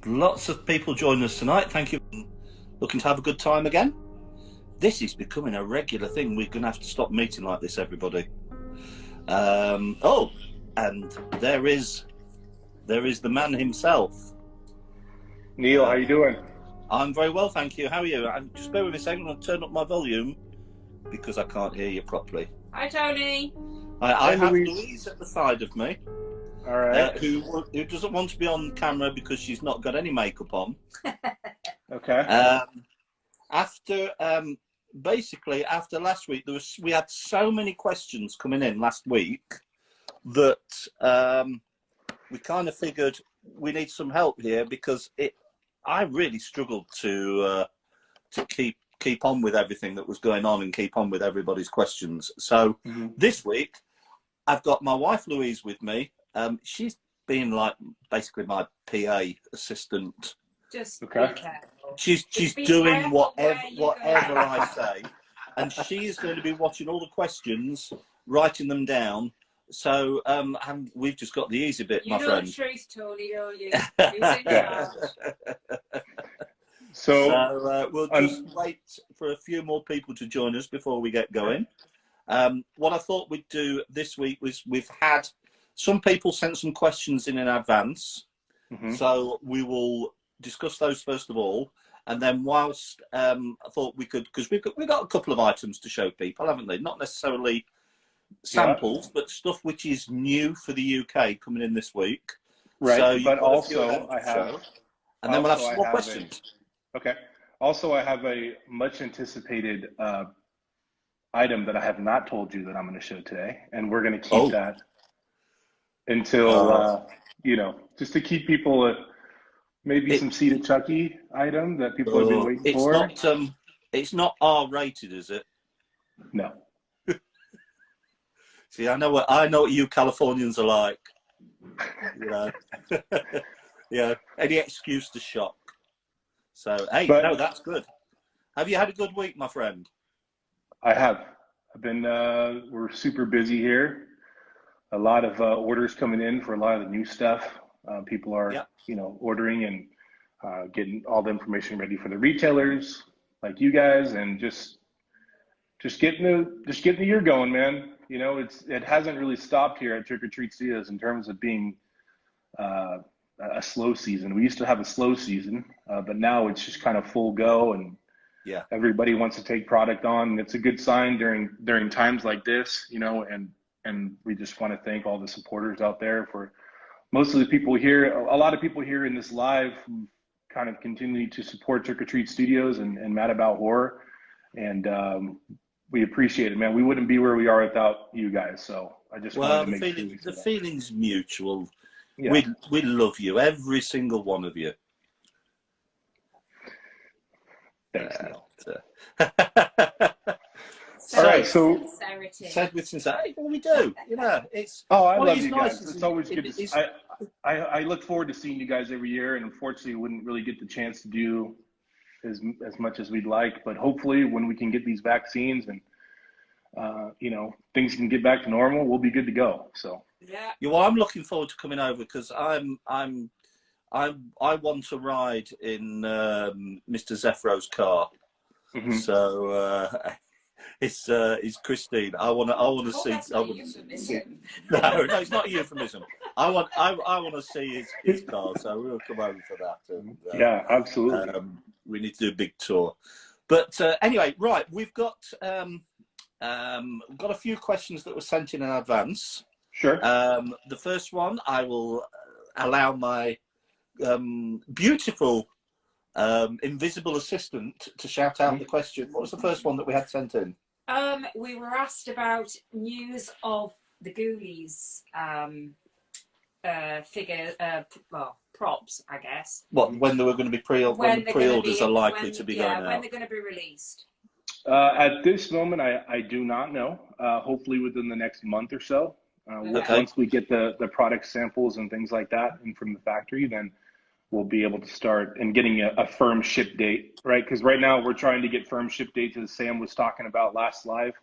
Lots of people joining us tonight. Thank you. Looking to have a good time again. This is becoming a regular thing. We're going to have to stop meeting like this, everybody. Oh, and there is the man himself. Neil, how you doing? I'm very well, thank you. How are you? Just bear with me a second. I'll turn up my volume because I can't hear you properly. Hi, Tony. I have Louise at the side of me. All right. Who doesn't want to be on camera because she's not got any makeup on. Okay. Basically after last week, we had so many questions coming in last week that we kind of figured we need some help here because I really struggled to keep on with everything that was going on and keep on with everybody's questions. So this week I've got my wife Louise with me. She's been like basically my PA assistant. Just okay. Be careful. She's doing whatever I say, and she is going to be watching all the questions, writing them down. So we've just got the easy bit, my friend. You know the truth, Tony, don't you? Who's in charge? So we'll just wait for a few more people to join us before we get going. What I thought we'd do this week was we've had some people sent some questions in advance, so we will discuss those first of all, and then whilst I thought we could, because we've got a couple of items to show people, haven't they? Not necessarily samples, but stuff which is new for the UK coming in this week. Right, so but also I have, and then we'll have some more questions. Okay. Also, I have a much anticipated item that I have not told you that I'm going to show today, and we're going to keep that until just to keep people maybe some seated Chucky item that people have been waiting for. It's not R-rated, is it? No. See, I know what you Californians are like. Yeah, any excuse to shock. So hey, no, that's good. Have you had a good week, my friend? I have. I've been. We're super busy here. A lot of orders coming in for a lot of the new stuff. People are, ordering and getting all the information ready for the retailers, like you guys, and just getting the year going, man. You know, it hasn't really stopped here at Trick or Treat Studios in terms of being a slow season. We used to have a slow season, but now it's just kind of full go, and everybody wants to take product on. And it's a good sign during times like this, and we just want to thank all the supporters out there for most of the people here. A lot of people here in this live who kind of continue to support Trick or Treat Studios and Mad About Horror. And we appreciate it, man. We wouldn't be where we are without you guys. So I just wanted to make sure the feeling's mutual. Yeah. We love you, every single one of you. Thanks, Neil. All right, so said with sincerity, well, we do. It's I love you guys. It's always good. I look forward to seeing you guys every year, and unfortunately, wouldn't really get the chance to do as much as we'd like. But hopefully, when we can get these vaccines and things can get back to normal, we'll be good to go. So well, I'm looking forward to coming over because I want to ride in Mr. Zephyro's car. So it's Christine. I want to see. No, it's not a euphemism. I want to see his car. So we'll come over for that. And, yeah, absolutely. We need to do a big tour. But anyway, right, we've got a few questions that were sent in advance. Sure. The first one, I will allow my beautiful invisible assistant to shout out the question. What was the first one that we had sent in? We were asked about news of the Ghoulies props, I guess. What, when they were going to be when pre-orders are likely to be going out? When they're going to be released. At this moment, I do not know. Hopefully within the next month or so. Once we get the product samples and things like that in from the factory, then we'll be able to start and getting a firm ship date, right? Because right now we're trying to get firm ship dates, as Sam was talking about last live.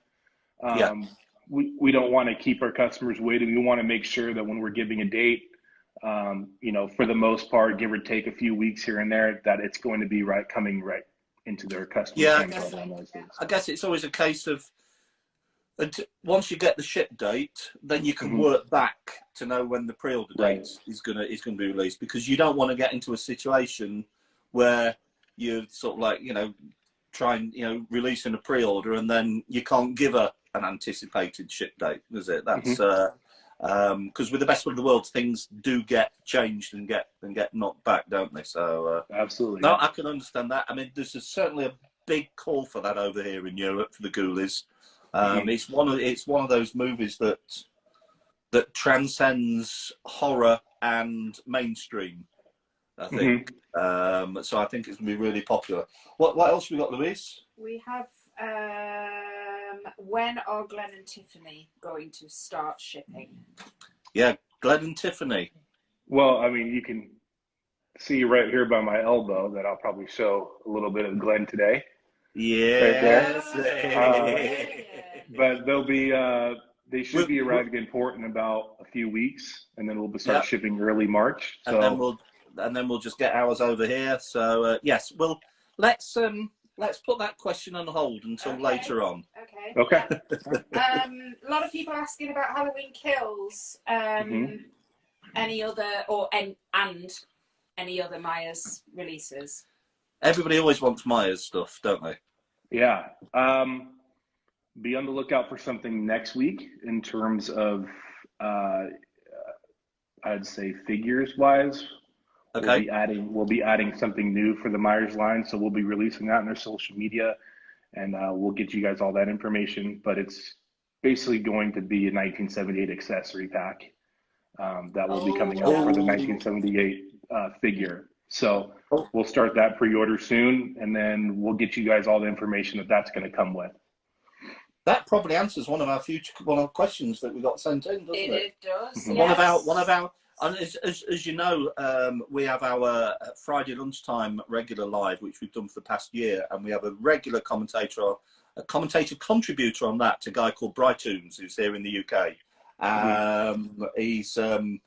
We don't want to keep our customers waiting. We want to make sure that when we're giving a date, you know, for the most part, give or take a few weeks here and there, that it's going to be coming right into their customers' hands around those days. I guess it's always a case of, once you get the ship date, then you can work back to know when the pre-order date is gonna be released, because you don't want to get into a situation where you're sort of like, you know, trying, you know, releasing a pre-order and then you can't give an anticipated ship date, is it? That's because with the best of the world, things do get changed and get knocked back, don't they? So absolutely. No, I can understand that. I mean, there's certainly a big call for that over here in Europe for the Ghoulies. It's one of those movies that transcends horror and mainstream, I think. So I think it's going to be really popular. What else have we got, Louise? We have when are Glenn and Tiffany going to start shipping? Yeah, Glenn and Tiffany. Well, I mean, you can see right here by my elbow that I'll probably show a little bit of Glenn today. Yes. But they'll be they should be arriving in port in about a few weeks, and then we'll start shipping early March. So and then we'll just get ours over here. So yes, well, let's put that question on hold until later on. Okay. A lot of people asking about Halloween Kills. Any other and any other Myers releases? Everybody always wants Myers stuff, don't they? Yeah. Be on the lookout for something next week in terms of, I'd say figures wise. Okay. We'll be adding something new for the Myers line, so we'll be releasing that on our social media, and we'll get you guys all that information. But it's basically going to be a 1978 accessory pack that will be coming out for the 1978 figure. So we'll start that pre-order soon, and then we'll get you guys all the information that's going to come with. That probably answers one of our questions that we got sent in, doesn't it? It does. One of our, and as you know, we have our Friday lunchtime regular live, which we've done for the past year, and we have a regular commentator contributor on that, a guy called Brightoons, who's here in the UK. He's a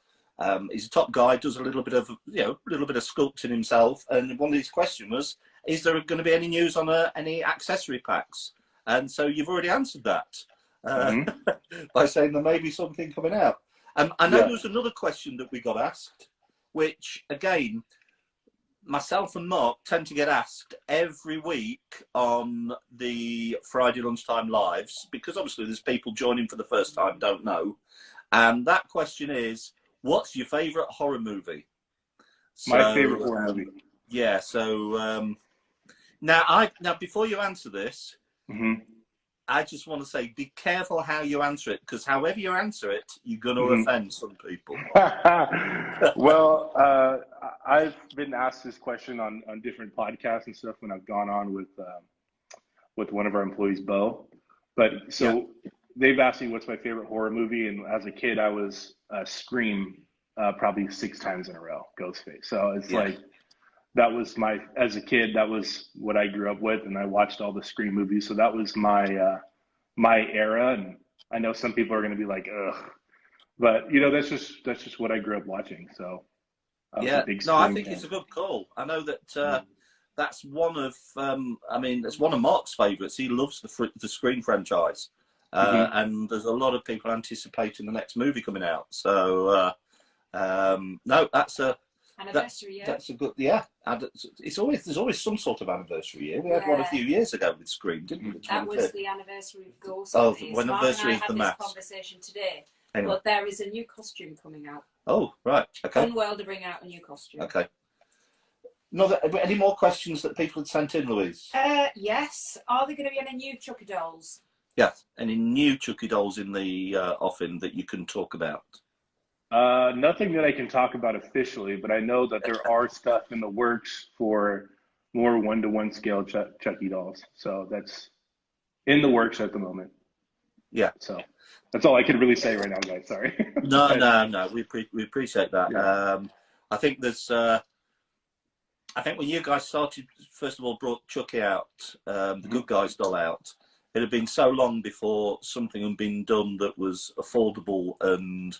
top guy, does a little bit of sculpting himself, and one of his questions was, is there going to be any news on any accessory packs? And so you've already answered that by saying there may be something coming out. I know there was another question that we got asked, which again, myself and Mark tend to get asked every week on the Friday lunchtime lives, because obviously there's people joining for the first time, don't know. And that question is, what's your favourite horror movie? My favourite horror movie. Yeah, so now before you answer this, I just want to say, be careful how you answer it, because however you answer it, you're going to offend some people. Well, I've been asked this question on different podcasts and stuff when I've gone on with one of our employees, Bo. But so they've asked me what's my favorite horror movie, and as a kid, I was Scream probably 6 times in a row, Ghostface. So it's like, that was as a kid, that was what I grew up with, and I watched all the Scream movies. So that was my my era, and I know some people are going to be like, ugh, but you know, that's just what I grew up watching. So I was a big Scream I think fan. it's a good call. I know that that's one of it's one of Mark's favourites. He loves the Scream franchise, and there's a lot of people anticipating the next movie coming out. So no, that's a anniversary year. That's a good, there's always some sort of anniversary year. We had one a few years ago with Scream, didn't we? That was the anniversary of Ghost. When anniversary of the Masks. Conversation today. Anyway. But there is a new costume coming out. Oh, right. Okay. Unworld to bring out a new costume. Okay. Any more questions that people had sent in, Louise? Yes. Are there going to be any new Chucky dolls? Yes. Any new Chucky dolls in the offing that you can talk about? Nothing that I can talk about officially, but I know that there are stuff in the works for more 1-to-1 scale Chucky dolls. So that's in the works at the moment. Yeah. So that's all I can really say right now, guys. Sorry. No. We appreciate that. Yeah. I think there's. I think when you guys started, first of all, brought Chucky out, the Good Guys doll out. It had been so long before something had been done that was affordable and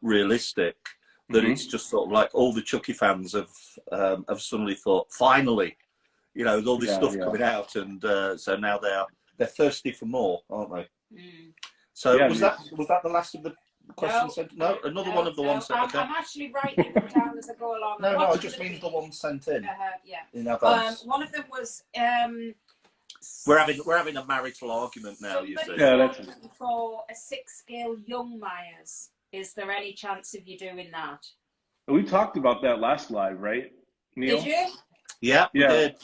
realistic, that it's just sort of like all the Chucky fans have suddenly thought, finally, you know, there's all this stuff coming out, and so now they're thirsty for more, aren't they? So was that the last of the questions sent? No, another one of the ones sent. I'm actually writing them down as I go along. No, I just mean the ones sent in. In advance. One of them was. We're having a marital argument now. You see. Yeah, that's for a 6-scale young Myers. Is there any chance of you doing that? We talked about that last live, right, Neil? Did you? Yeah, we did.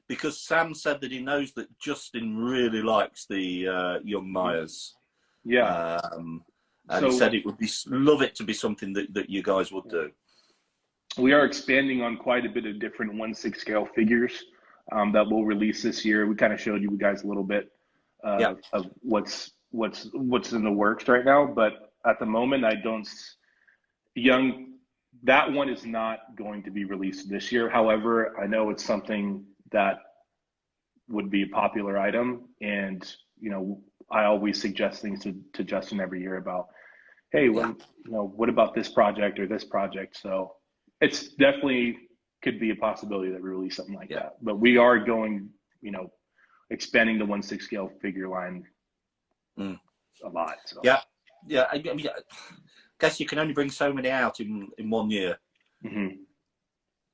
Because Sam said that he knows that Justin really likes the young Myers. Yeah. And he said it would love it to be something that you guys would do. We are expanding on quite a bit of different 1/6 scale figures that we'll release this year. We kind of showed you guys a little bit of what's in the works right now, but at the moment, that one is not going to be released this year. However, I know it's something that would be a popular item, and you know, I always suggest things to Justin every year about, hey, what about this project or this project? So it's definitely could be a possibility that we release something like that. But we are going, you know, expanding the 1/6 scale figure line a lot. So. Yeah. I mean, I guess you can only bring so many out in 1 year.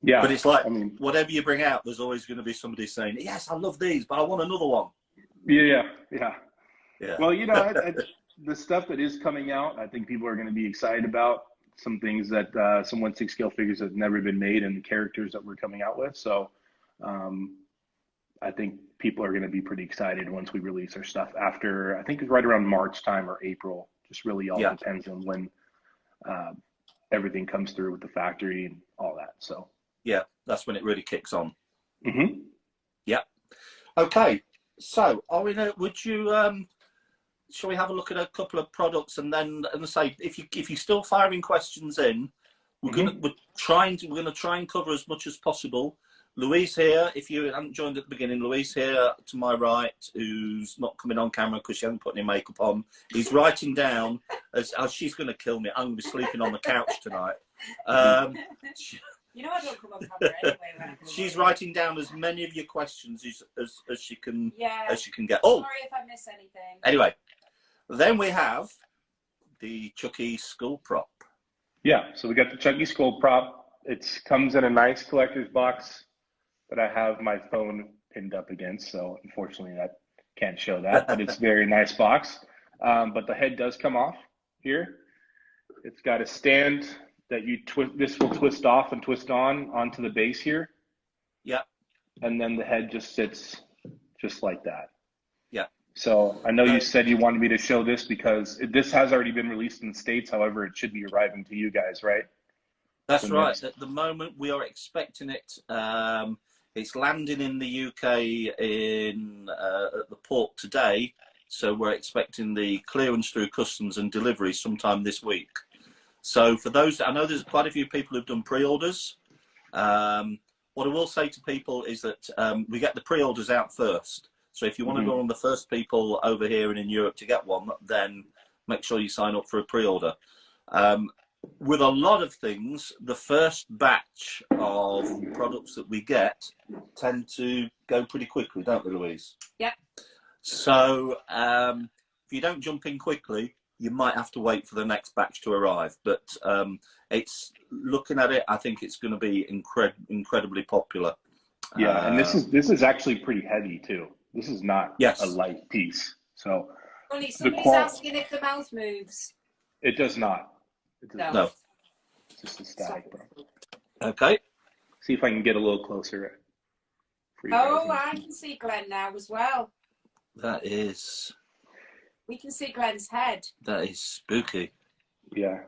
Yeah, but it's like, I mean, whatever you bring out, there's always going to be somebody saying, "Yes, I love these, but I want another one." Yeah. Well, you know, the stuff that is coming out, I think people are going to be excited about. Some things that some 1/6 scale figures have never been made, and the characters that we're coming out with. So, I think people are going to be pretty excited once we release our stuff. After, I think it's right around March time or April. Just really all depends on when everything comes through with the factory and all that. So. Yeah, that's when it really kicks on. Yeah. Okay. So, would you? Shall we have a look at a couple of products, and then, say, if you're still firing questions in, we're gonna try and cover as much as possible. Louise here, if you haven't joined at the beginning, Louise here to my right, who's not coming on camera because she hasn't put any makeup on, is writing down as she's going to kill me. I'm going to be sleeping on the couch tonight. You know I don't come on camera anyway. She's writing down as many of your questions as she can get. Oh, sorry if I miss anything. Anyway, then we have the Chucky skull prop. Yeah, so we got the Chucky skull prop. It comes in a nice collector's box that I have my phone pinned up against, so unfortunately I can't show that, but it's a very nice box. But the head does come off here. It's got a stand that you twist. This will twist off and twist onto the base here. Yeah. And then the head just sits just like that. Yeah. So I know you said you wanted me to show this because this has already been released in the States. However, it should be arriving to you guys, right? That's right. At the moment, we are expecting it. It's landing in the UK at the port today. So we're expecting the clearance through customs and delivery sometime this week. So for those, I know there's quite a few people who've done pre-orders. What I will say to people is that we get the pre-orders out first. So if you want to go on the first people over here and in Europe to get one, then make sure you sign up for a pre-order. With a lot of things, the first batch of products that we get tend to go pretty quickly, don't they, Louise? Yeah. So if you don't jump in quickly, you might have to wait for the next batch to arrive. But it's looking at it, I think it's going to be incredibly popular. Yeah, and this is actually pretty heavy too. This is not a light piece. So somebody's asking if the mouth moves. It does not. No. It's just a static. Okay. See if I can get a little closer. For you I can see Glenn now as well. That is. We can see Glenn's head. That is spooky. Yeah,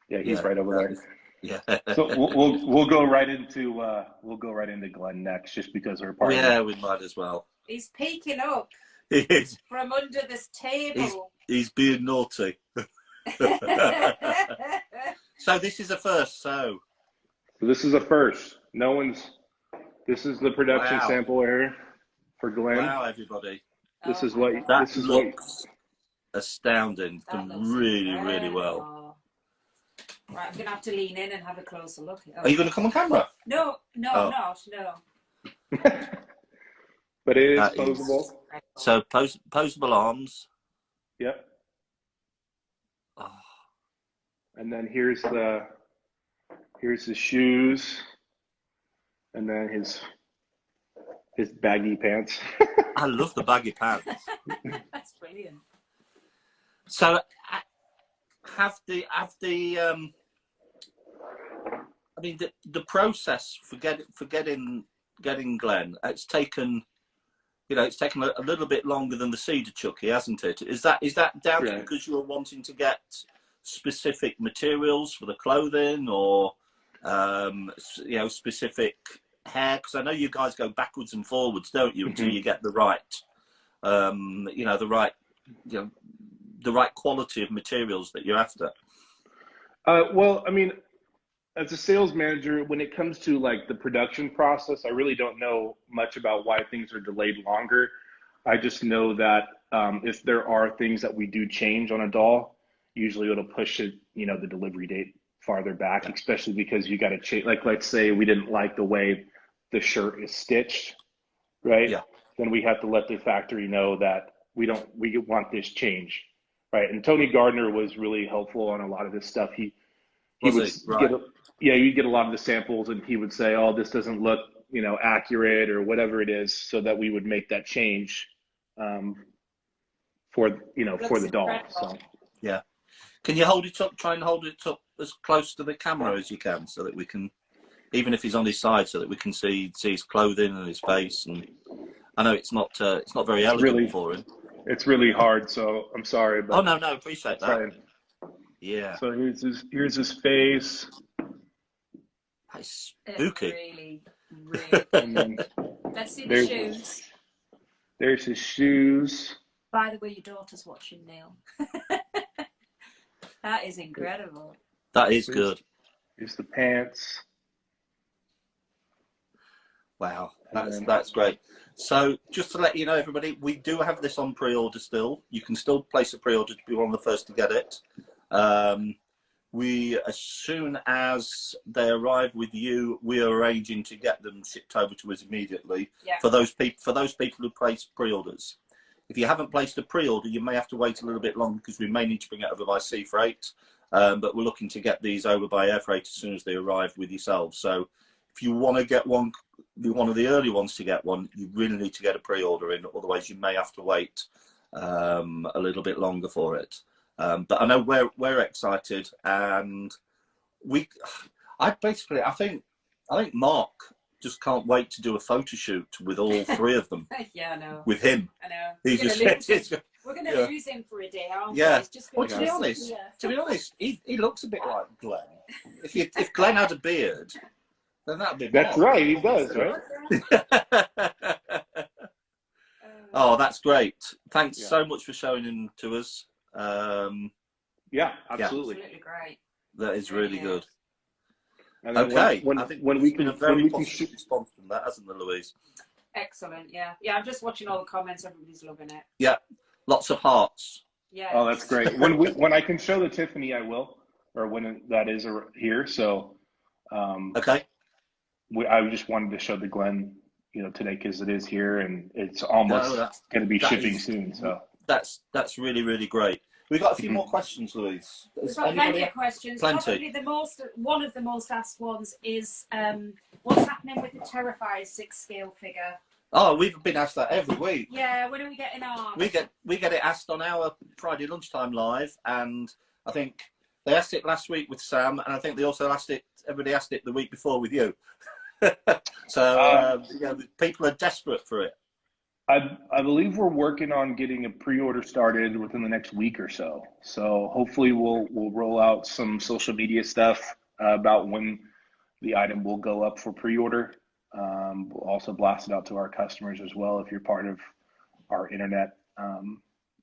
he's right over there. Yeah. So we'll go right into Glenn next, just because we're part. Yeah, we might as well. He's peeking up. He is. From under this table. He's being naughty. So this is a first. So this is a first. This is the production sample error for Glenn. Wow, everybody. This is astounding. Done really, really well. Right, I'm going to have to lean in and have a closer look. Are you going to come on camera? No, I'm not. No. But it is posable. So posable arms. Yep. Oh. And then here's the shoes, and then his baggy pants. I love the baggy pants. That's brilliant. So have the I mean the process for getting Glenn, it's taken a little bit longer than the Cedar Chucky, hasn't it? Is that down to because you were wanting to get specific materials for the clothing, or specific hair? Because I know you guys go backwards and forwards, don't you, until you get the right the right quality of materials that you're after. Well, I mean, as a sales manager, when it comes to like the production process, I really don't know much about why things are delayed longer. I just know that if there are things that we do change on a doll, usually it'll push it, the delivery date farther back, especially because you got to change. Like, let's say we didn't like the way the shirt is stitched, right? Yeah. Then we have to let the factory know that we want this change, right? And Tony Gardner was really helpful on a lot of this stuff. You'd get a lot of the samples, and he would say, "Oh, this doesn't look, accurate," or whatever it is, so that we would make that change for the doll. So yeah, can you hold it up? Try and hold it up as close to the camera as you can, so that we can, even if he's on his side, so that we can see his clothing and his face. And I know it's not very elegant for him. It's really hard, so I'm sorry. But no, appreciate that. Fine. Yeah. So here's his face. That's spooky. Really, really. Let's see the shoes. There's his shoes. By the way, your daughter's watching, Neil. That is incredible. That is good. Here's the pants. Wow, that's great. So just to let you know, everybody, we do have this on pre-order still. You can still place a pre-order to be one of the first to get it. As soon as they arrive with you, we are arranging to get them shipped over to us immediately. Yeah. For those people who place pre-orders. If you haven't placed a pre-order, you may have to wait a little bit longer, because we may need to bring it over by sea freight. But we're looking to get these over by air freight as soon as they arrive with yourselves. So if you want to get one, be one of the early ones to get one, you really need to get a pre-order in. Otherwise, you may have to wait a little bit longer for it. But I know we're excited, and I think Mark just can't wait to do a photo shoot with all three of them. Yeah, I know. With him. I know. We're going to lose him for a day, aren't we? Yeah. Well, to be honest, he looks a bit like Glenn. If Glenn had a beard, then that'd be. That's Mark. right. He does, right? Oh, that's great. Thanks so much for showing him to us. Yeah, absolutely. Absolutely great. That is really good. And okay. I think when we can, been a very positive response from that, hasn't there, Louise? Excellent. Yeah. I'm just watching all the comments. Everybody's loving it. Yeah. Lots of hearts. Yeah. Oh, that's great. When I can show the Tiffany, I will, or when that is here. So, okay. I just wanted to show the Glen, today, because it is here and it's almost going to be shipping soon. So that's really, really great. We've got a few more questions, Louise. We've got plenty of questions. Plenty. Probably one of the most asked ones is what's happening with the Terrifier 6-scale figure? Oh, we've been asked that every week. Yeah, when are we getting ours? We get it asked on our Friday lunchtime live, and I think they asked it last week with Sam, and I think they also everybody asked it the week before with you. So people are desperate for it. I believe we're working on getting a pre-order started within the next week or so. So hopefully we'll roll out some social media stuff about when the item will go up for pre-order. We'll also blast it out to our customers as well if you're part of our internet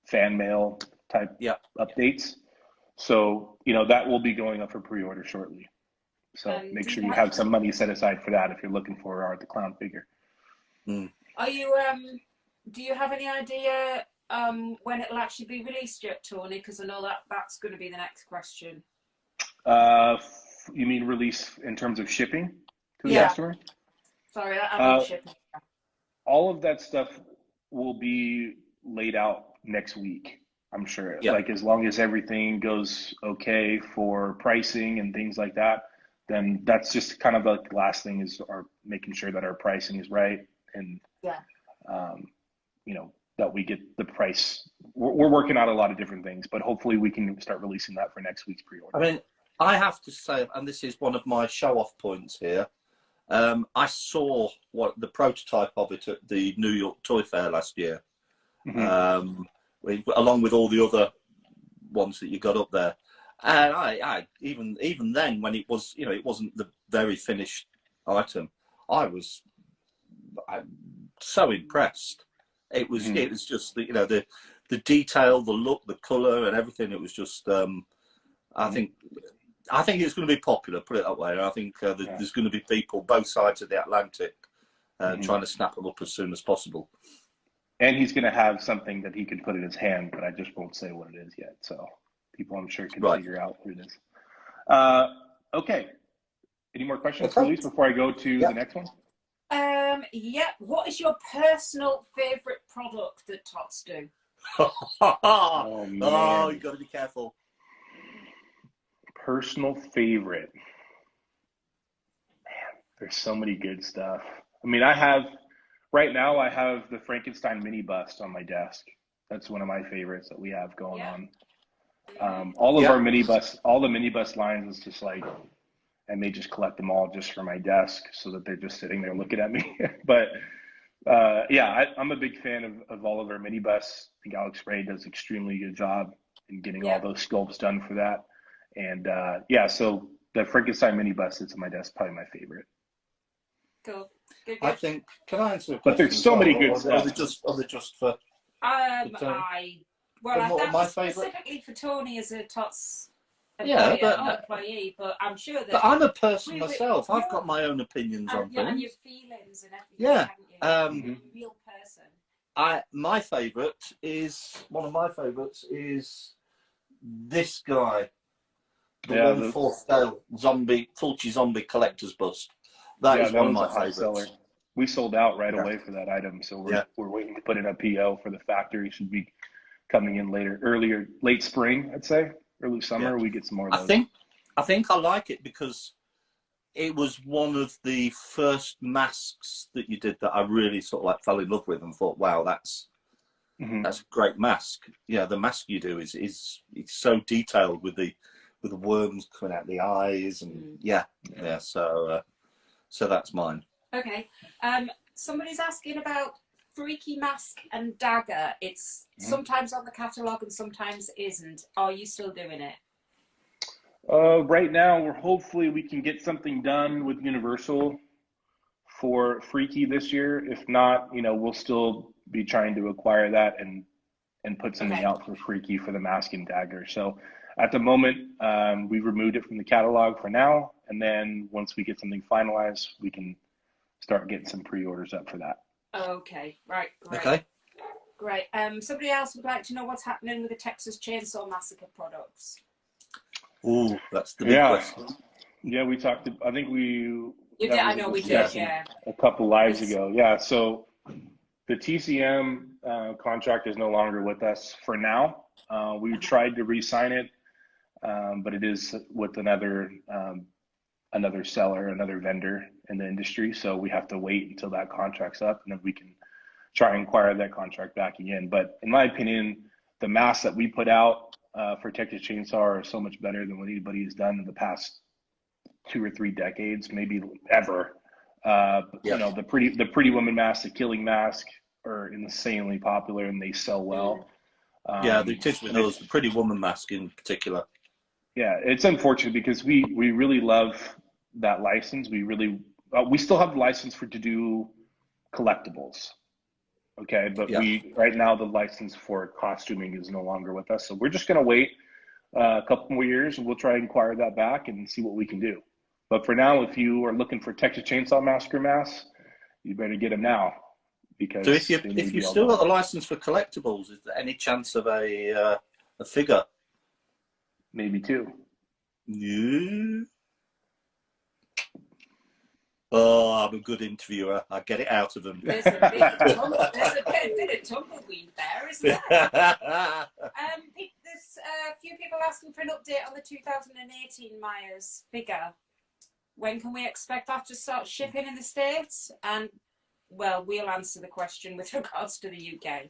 fan mail type updates. So that will be going up for pre-order shortly. So make sure you have some money set aside for that if you're looking for Art the Clown figure. Are you? Do you have any idea when it'll actually be released yet, Tony? Because I know that's going to be the next question. You mean release in terms of shipping to the Yeah. customer? Sorry, I mean shipping. All of that stuff will be laid out next week, I'm sure. Yeah. Like, as long as everything goes okay for pricing and things like that, then that's just kind of the last thing, is making sure that our pricing is right, and you know, that we get the price. We're working out a lot of different things, but hopefully we can start releasing that for next week's pre-order. I mean, I have to say, and this is one of my show-off points here, I saw the prototype of it at the New York Toy Fair last year, along with all the other ones that you got up there. And I even then, when it was, you know, it wasn't the very finished item, I'm so impressed. It was just the, you know, the detail, the look, the color, and everything. It was just I think it's going to be popular, put it that way. And I think there's going to be people both sides of the Atlantic trying to snap them up as soon as possible. And he's going to have something that he can put in his hand, but I just won't say what it is yet. So people, I'm sure, can figure out who it is. Okay. Any more questions, Luis, before I go to the next one? Yeah. What is your personal favorite product that Tots do? Oh, man. Oh, you got to be careful. Personal favorite. Man, there's so many good stuff. I mean, right now I have the Frankenstein mini bust on my desk. That's one of my favorites that we have going on. All of our mini bust, all the mini bust lines is just like, I may just collect them all just for my desk so that they're just sitting there looking at me. But I'm a big fan of all of our mini busts. I think Alex Ray does an extremely good job in getting all those sculpts done for that. And so the Frankenstein mini bust that's on my desk, probably my favorite. Cool. Good. I think, can I answer a question? But there's so many good stuff. Are they just for? I thought specifically for Tony as a Tots employee, but I'm sure that. But I'm a person myself. I've got my own opinions on things. And your feelings and everything. Yeah. You're a real person. One of my favorites is this guy. The 4th scale Fulci zombie collector's bust. That is one of my favorites. We sold out right away for that item, so we're waiting to put in a PO for the factory. Should be coming in late spring, I'd say, early summer. We get some more of those. I think I like it because it was one of the first masks that you did that I really sort of like fell in love with and thought, wow, that's a great mask. Yeah, the mask you do is it's so detailed with the worms coming out the eyes and so that's mine. Okay. Somebody's asking about Freaky Mask and Dagger. It's sometimes on the catalogue and sometimes isn't. Are you still doing it? Right now, hopefully we can get something done with Universal for Freaky this year. If not, we'll still be trying to acquire that and put something out for Freaky for the Mask and Dagger. So at the moment, we've removed it from the catalog for now. And then once we get something finalized, we can start getting some pre-orders up for that. Okay, right. Okay. Great. Somebody else would like to know what's happening with the Texas Chainsaw Massacre products. Oh, that's the big question. Yeah, we talked. I think we. I know we did. Yeah. A couple lives ago. Yeah. So the TCM contract is no longer with us for now. We tried to re-sign it, but it is with another seller, another vendor in the industry. So we have to wait until that contract's up, and then we can try and acquire that contract back again. But in my opinion, the masks that we put out for Texas Chainsaw are so much better than what anybody has done in the past 2 or 3 decades, maybe ever. The pretty woman mask, the killing mask are insanely popular and they sell well. The tips with those, the pretty woman mask in particular. Yeah, it's unfortunate because we really love that license. We still have the license to do collectibles. Okay, but right now the license for costuming is no longer with us. So we're just going to wait a couple more years and we'll try and acquire that back and see what we can do. But for now, if you are looking for Texas Chainsaw Massacre masks, you better get them now because so if you've still got the license for collectibles, is there any chance of a figure? Maybe 2. Yeah. Oh, I'm a good interviewer. I get it out of them. There's a bit of tumbleweed there, isn't there? There's a few people asking for an update on the 2018 Myers figure. When can we expect that to start shipping in the States? And, well, we'll answer the question with regards to the UK.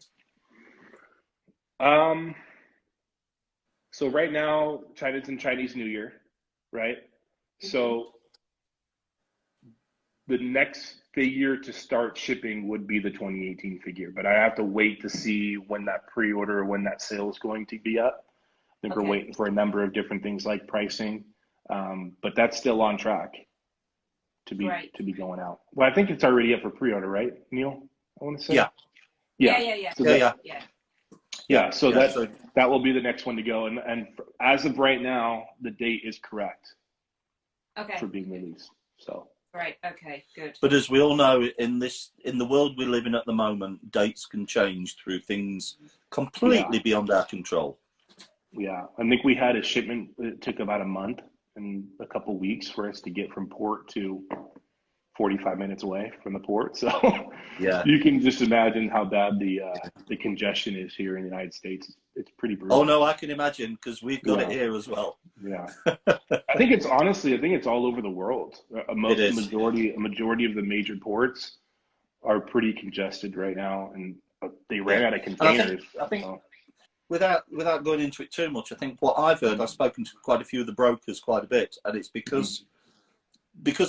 So right now, China's in Chinese New Year, right? Mm-hmm. So the next figure to start shipping would be the 2018 figure, but I have to wait to see when that pre-order, when that sale is going to be up. I think we're waiting for a number of different things like pricing, but that's still on track to be going out. Well, I think it's already up for pre-order, right, Neil? I want to say. Yeah. So that will be the next one to go, and as of right now, the date is correct. Okay. For being released. So. Right. Okay. Good. But as we all know, in the world we live in at the moment, dates can change through things completely beyond our control. Yeah, I think we had a shipment. It took about a month and a couple weeks for us to get from port to 45 minutes away from the port. So yeah, you can just imagine how bad the congestion is here in the United States. It's pretty brutal. Oh no, I can imagine, because we've got it here as well. Yeah, I think it's all over the world. A majority of the major ports are pretty congested right now, and they ran out of containers. I think without going into it too much, I think what I've heard, I've spoken to quite a few of the brokers quite a bit, and it's because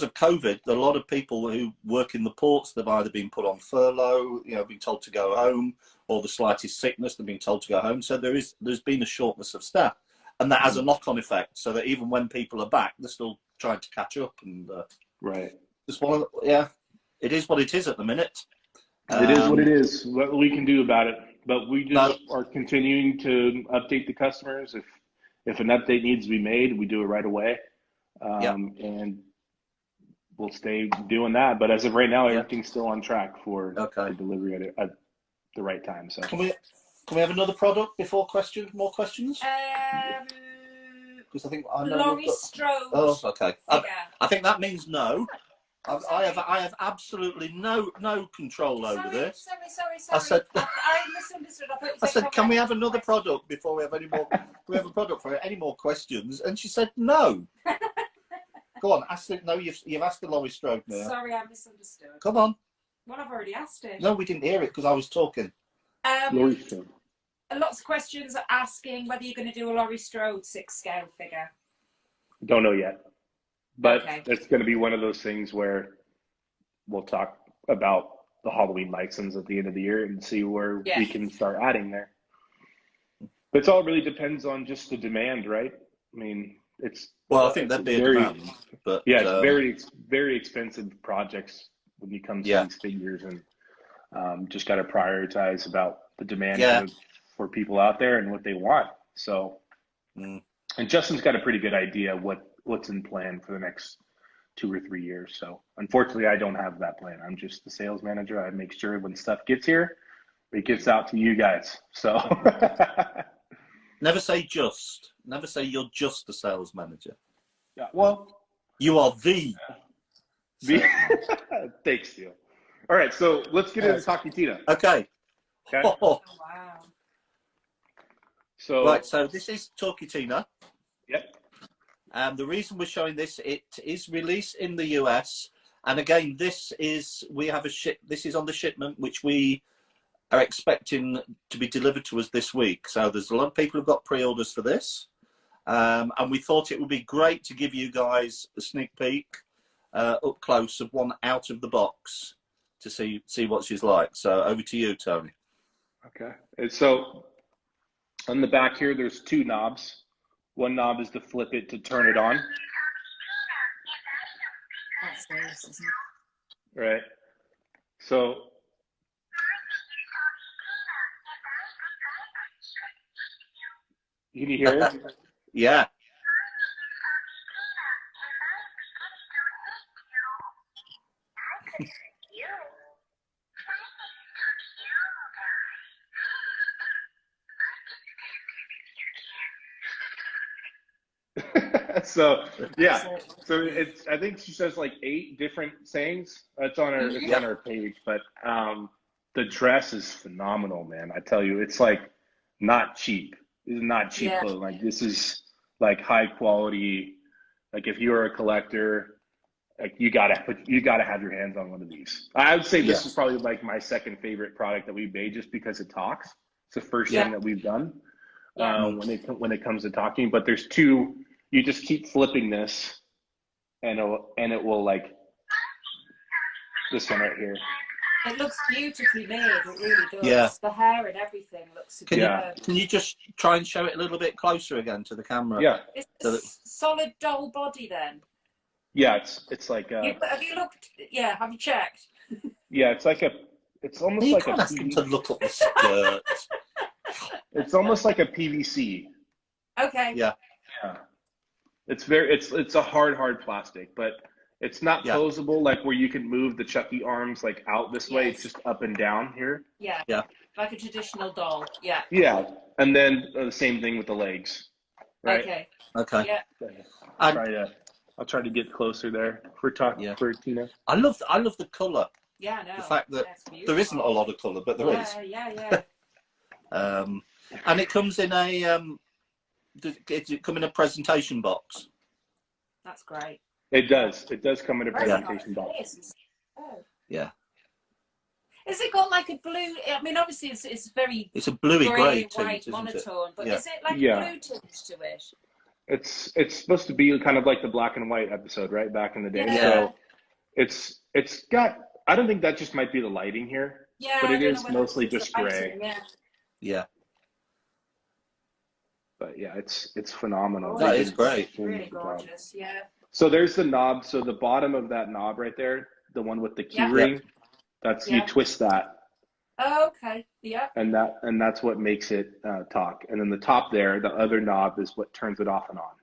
of COVID, a lot of people who work in the ports, they've either been put on furlough, been told to go home, or the slightest sickness, they've been told to go home. So there's been a shortness of staff, and that has a knock-on effect. So that even when people are back, they're still trying to catch up. And it is what it is at the minute. It is what it is. What we can do about it, but we just are continuing to update the customers. If an update needs to be made, we do it right away, and we'll stay doing that. But as of right now, everything's still on track for delivery at the right time. So can we have another product before questions? More questions? Because I think I know. Laurie Strode. Oh, okay. I think that means no. I have absolutely no control over this. Sorry. I misunderstood. I said, can we have another product before we have any more? We have a product for any more questions? And she said no. Go on, ask it. No, you've asked the Laurie Strode now. Sorry, I misunderstood. Come on. Well, I've already asked it. No, we didn't hear it because I was talking. Laurie Strode. Lots of questions are asking whether you're going to do a Laurie Strode 6-scale figure. Don't know yet. But it's going to be one of those things where we'll talk about the Halloween license at the end of the year and see where we can start adding there. But it all really depends on just the demand, right? I mean, I think that'd be a demand. But it's very expensive projects when it comes to these figures, and just got to prioritize about the demand for people out there and what they want. So, and Justin's got a pretty good idea what's in plan for the next 2 or 3 years. So unfortunately, I don't have that plan. I'm just the sales manager. I make sure when stuff gets here, it gets out to you guys. So never say just. Never say you're just the sales manager. Yeah. Well, you are the. Thanks, Neil. All right, so let's get into Tokitina. Okay. Oh, wow. So this is Tokitina. Yep. The reason we're showing this, it is released in the US, and again, this is on the shipment which we are expecting to be delivered to us this week. So there's a lot of people who've got pre-orders for this, and we thought it would be great to give you guys a sneak peek up close of one out of the box to see what she's like. So over to you, Tony. Okay. And so on the back here, there's 2 knobs. One knob is to flip it to turn it on. That's nice, isn't it? Right. So can you hear it? Yeah. So yeah, so it's, I think she says like 8 different sayings. It's on her, it's on her page, but the dress is phenomenal, man. I tell you, it's like not cheap. This is not cheap clothing. Like this is like high quality. Like if you're a collector, like you gotta have your hands on one of these. I would say this is probably like my second favorite product that we made, just because it talks. It's the first thing that we've done when it comes to talking. But there's 2. You just keep flipping this, and it will like this one right here. It looks beautifully made. It really does. Yeah. The hair and everything looks Can you just try and show it a little bit closer again to the camera? Yeah. It's a solid doll body then. Yeah, it's like have you looked? Yeah, have you checked? Yeah, it's like it's almost you like can't a ask him to look up the skirt. It's almost like a PVC. Okay. Yeah. It's a hard plastic, but it's not posable like where you can move the Chucky arms like out this way. It's just up and down here. Yeah. Like a traditional doll. Yeah. Yeah, and then the same thing with the legs. Right. Okay. Yeah. I'll try to get closer there for Tina. I love the colour. Yeah, I know. The fact that there isn't a lot of colour, but there is. Yeah. And it comes in a does it come in a presentation box? That's great. It does. It does come in a presentation box. Yeah. Has it got like a blue? I mean, obviously it's very. It's a bluey grey tint, white isn't monotone, it? but is it like a blue tint to it? It's supposed to be kind of like the black and white episode, right? Back in the day. Yeah. So it's got. I don't think that just might be the lighting here. Yeah. But it is mostly just gray. Yeah. But yeah, it's phenomenal. That is great. Really gorgeous. Yeah. So there's the knob. So the bottom of that knob right there, the one with the key ring, that's you twist that. Oh, okay. Yeah. And that's what makes it talk. And then the top there, the other knob is what turns it off and on.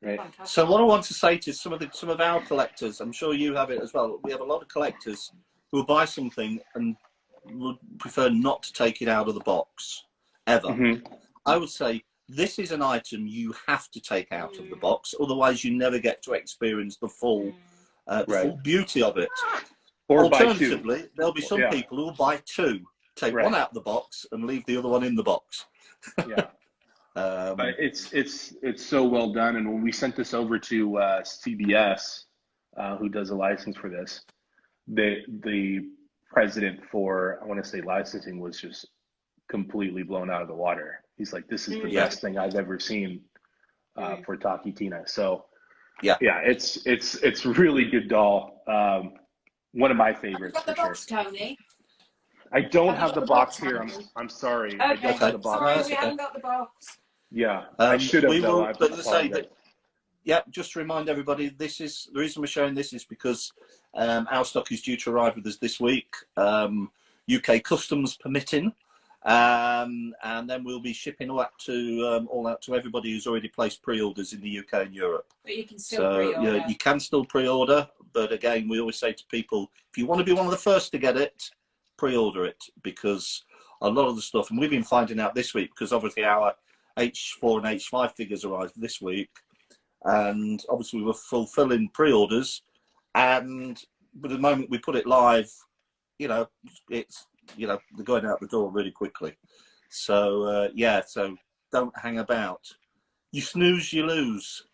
Right. Fantastic. So what I want to say to some of our collectors, I'm sure you have it as well. We have a lot of collectors who will buy something and would prefer not to take it out of the box ever. Mm-hmm. I would say this is an item you have to take out of the box, otherwise you never get to experience the full beauty of it. Or alternatively, there'll be some people who will buy 2, take one out of the box and leave the other one in the box. Yeah. It's so well done. And when we sent this over to CBS, who does a license for this, the president for, I want to say, licensing was just completely blown out of the water. He's like, this is the best thing I've ever seen for Tokitina. So it's really good doll. One of my favorites. Got the box, Tony. I don't have the box here. I'm sorry. Okay. I don't have the box. Sorry, we haven't got the box. Yeah, I should have though. But to say that, just to remind everybody, the reason we're showing this is because our stock is due to arrive with us this week, UK customs permitting, and then we'll be shipping all out to everybody who's already placed pre-orders in the UK and Europe. But you can still pre-order. Yeah, you can still pre-order, but again, we always say to people, if you want to be one of the first to get it, pre-order it, because a lot of the stuff, and we've been finding out this week, because obviously our H4 and H5 figures arrived this week, and obviously we were fulfilling pre-orders, and by the moment we put it live, it's they're going out the door really quickly. So so don't hang about. You snooze, you lose.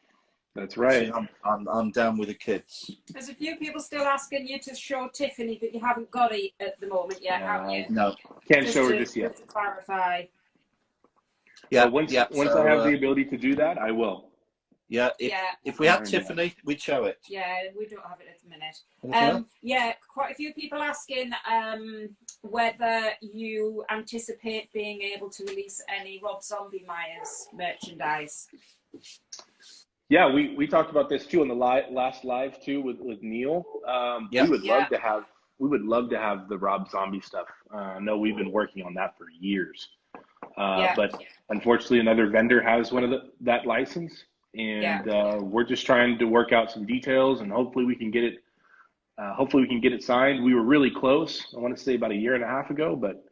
That's right. See, I'm down with the kids. There's a few people still asking you to show Tiffany, but you haven't got it at the moment yet, have you? No, can't show her just yet. Just to clarify. Yeah, once I have the ability to do that, I will. Yeah, if we had Tiffany, we'd show it. Yeah, we don't have it at the minute. Yeah, quite a few people asking whether you anticipate being able to release any Rob Zombie Myers merchandise. Yeah, we talked about this too on the last live too with Neil. We would love to have the Rob Zombie stuff. I know we've been working on that for years. But unfortunately, another vendor has one of that license, and we're just trying to work out some details, and hopefully we can get it. Hopefully we can get it signed. We were really close. I want to say about a year and a half ago, but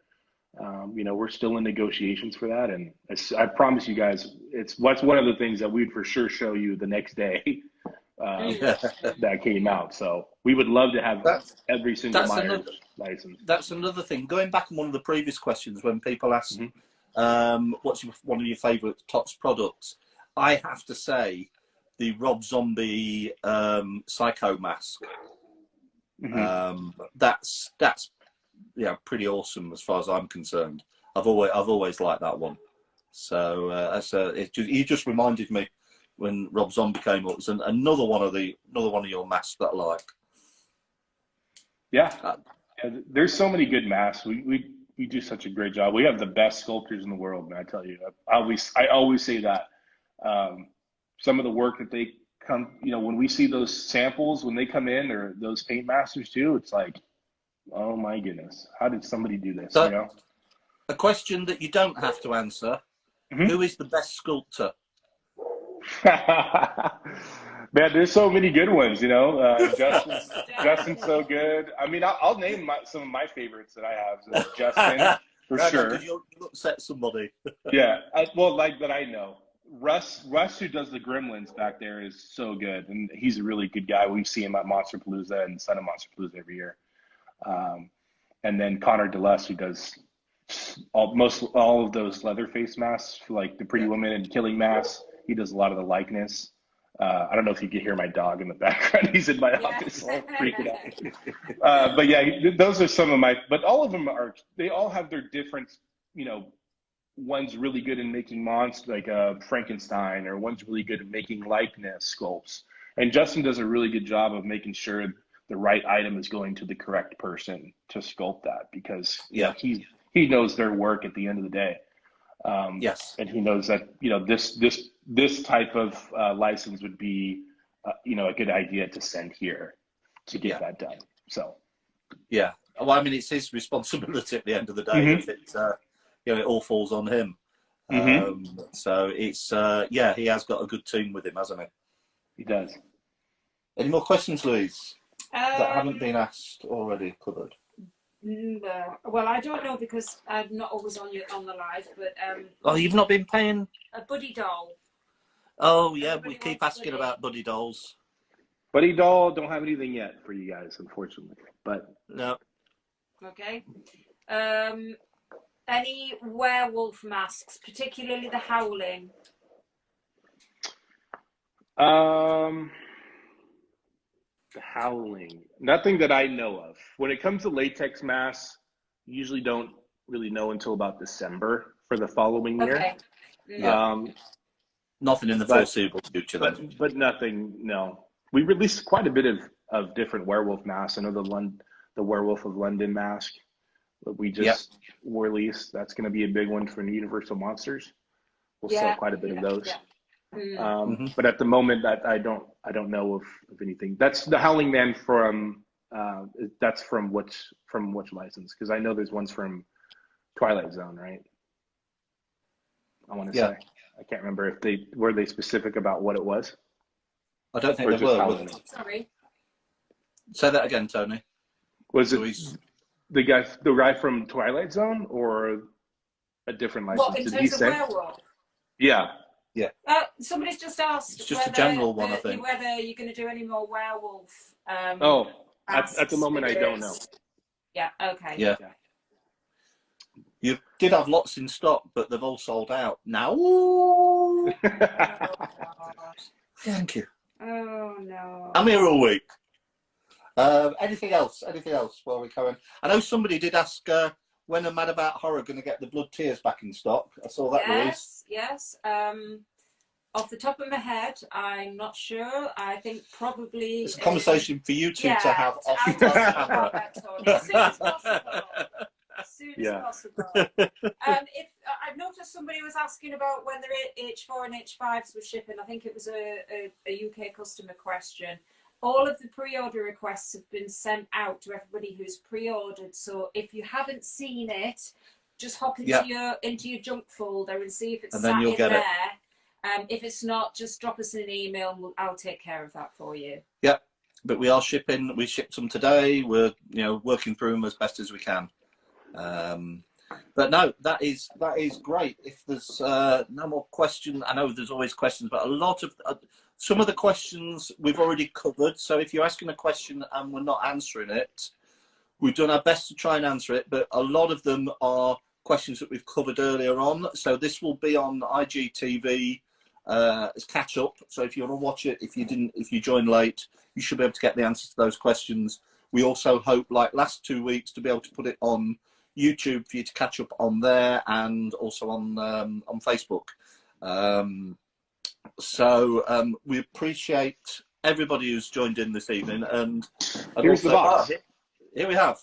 You know, we're still in negotiations for that, and I promise you guys, it's one of the things that we'd for sure show you the next day that came out. So we would love to have every single Myers license. That's another thing. Going back on one of the previous questions when people asked, what's one of your favourite Tots products? I have to say the Rob Zombie Psycho Mask. That's pretty awesome as far as I'm concerned. I've always liked that one. So you just reminded me when Rob Zombie came up. It's another one of your masks that I like. Yeah, there's so many good masks. We do such a great job. We have the best sculptors in the world, man. I tell you, I always say that. Some of the work that they come, you know, when we see those samples when they come in, or those paint masters too, it's like, oh my goodness, how did somebody do this? So, you know, a question that you don't have to answer: who is the best sculptor? Man, there's so many good ones, you know. Justin's so good. I mean, I'll name some of my favorites that I have. So Justin, for sure. Because you'll upset somebody. Yeah, like that I know. Russ, who does the Gremlins back there, is so good, and he's a really good guy. We see him at Monsterpalooza and Son of Monsterpalooza every year. And then Connor DeLuss, who does all of those Leatherface masks, like the Pretty Woman and Killing masks. He does a lot of the likeness. I don't know if you can hear my dog in the background. He's in my office, all freaking out. But yeah, those are some of my. But all of them they all have their different, you know. One's really good in making monsters, like Frankenstein, or one's really good at making likeness sculpts. And Justin does a really good job of making sure the right item is going to the correct person to sculpt that, because he knows their work at the end of the day. Yes, and he knows that, you know, this type of license would be you know, a good idea to send here to get that done. So yeah, well, I mean, it's his responsibility at the end of the day. If it you know, it all falls on him. So it's he has got a good team with him, hasn't he? He does. Any more questions, Louise, that haven't been asked already, covered? No. Well, I don't know, because I'm not always on the live, but oh, you've not been paying a Buddy doll. Oh yeah, we keep asking about Buddy dolls. Buddy doll, don't have anything yet for you guys, unfortunately. But no. Okay. Any werewolf masks, particularly the Howling? The Howling, nothing that I know of. When it comes to latex masks, usually don't really know until about December for the following year. Okay. Nothing in the foreseeable future. But nothing. No, we released quite a bit of different werewolf masks. I know the Werewolf of London mask that we just released. That's going to be a big one for Universal Monsters. We'll sell quite a bit of those. But at the moment, I don't know of anything. That's the Howling Man from that's from which license? Because I know there's ones from Twilight Zone, right? I want to say. I can't remember if were they specific about what it was. I don't think they were. Sorry. Say that again, Tony. Was it the guy from Twilight Zone, or a different license? What, in terms of werewolf? Yeah. Yeah. Somebody's just asked. It's just a general one, I think. Whether you're going to do any more werewolf. At the moment, I don't know. Yeah. Okay. Yeah. You did have lots in stock, but they've all sold out now. Oh, Thank you. Oh no. I'm here all week. Anything else? Anything else while we're going? I know somebody did ask when are Mad About Horror going to get the Blood Tears back in stock. I saw that. Yes. Off the top of my head, I'm not sure. I think probably it's a conversation for you two to have off camera. As soon as possible. As soon as possible. If I've noticed somebody was asking about when the H4 and H5s were shipping. I think it was a UK customer question. All of the pre-order requests have been sent out to everybody who's pre-ordered. So if you haven't seen it, just hop into your junk folder and see if it's sat in there. If it's not, just drop us an email and I'll take care of that for you. Yeah, but we are shipping. We shipped some today. We're working through them as best as we can. But no, that is great. If there's no more questions, I know there's always questions, but a lot of some of the questions we've already covered. So if you're asking a question and we're not answering it, we've done our best to try and answer it. But a lot of them are questions that we've covered earlier on. So this will be on IGTV as catch up. So if you want to watch it, if you joined late, you should be able to get the answers to those questions. We also hope, like last 2 weeks, to be able to put it on YouTube for you to catch up on there, and also on Facebook. So we appreciate everybody who's joined in this evening. And here's the box. Here we have.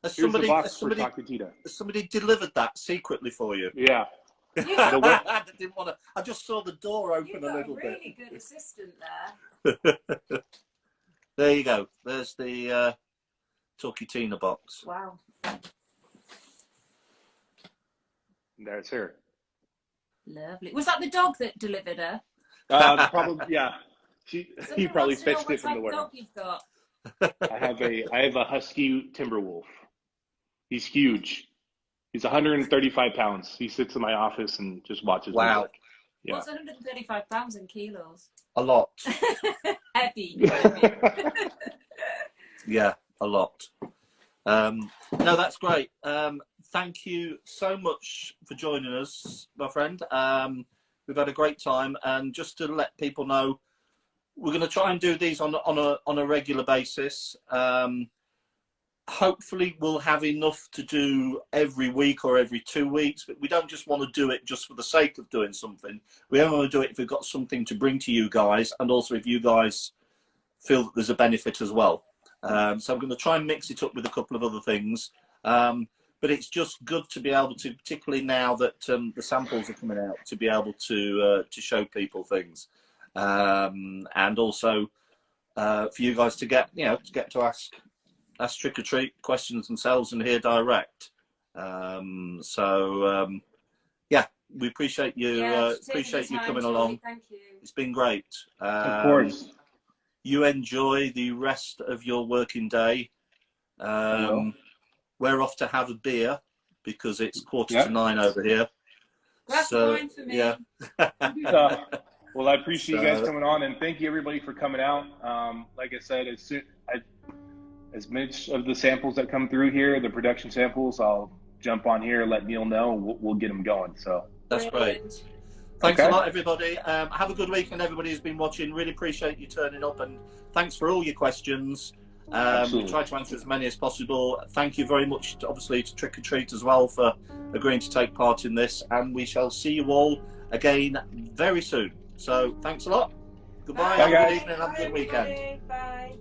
Has somebody delivered that secretly for you? Yeah. I didn't want to. I just saw the door open a little bit. You've got a really good assistant there. There you go. There's the Tokitina box. Wow. That's her. Lovely. Was that the dog that delivered her? Probably, yeah. He probably fetched it from the warehouse. I have a husky timber wolf. He's huge. He's 135 pounds. He sits in my office and just watches me work. Yeah. What's 135 pounds in kilos? A lot. Heavy. Yeah, a lot. No, that's great. Thank you so much for joining us, my friend. We've had a great time, and just to let people know, we're going to try and do these on a regular basis. Hopefully we'll have enough to do every week or every 2 weeks, but we don't just want to do it just for the sake of doing something. We only want to do it if we've got something to bring to you guys, and also if you guys feel that there's a benefit as well. So I'm going to try and mix it up with a couple of other things. But it's just good to be able to, particularly now that the samples are coming out, to be able to show people things, and also for you guys to get to ask trick or treat questions themselves and hear direct. Yeah, we appreciate you. Appreciate you coming along. Thank you. It's been great. Of course. You enjoy the rest of your working day. We're off to have a beer because it's 8:45 over here. That's fine for me. Yeah. Well, I appreciate you guys coming on, and thank you everybody for coming out. Like I said, as much of the samples that come through here, the production samples, I'll jump on here, let Neil know, and we'll get them going. So that's great. Thanks a lot, everybody. Have a good weekend, everybody who's been watching. Really appreciate you turning up, and thanks for all your questions. We try to answer as many as possible. Thank you very much, obviously, to Trick or Treat as well for agreeing to take part in this, and we shall see you all again very soon. So thanks a lot. Goodbye. Bye, have a guys. good evening. Have a good weekend. Bye.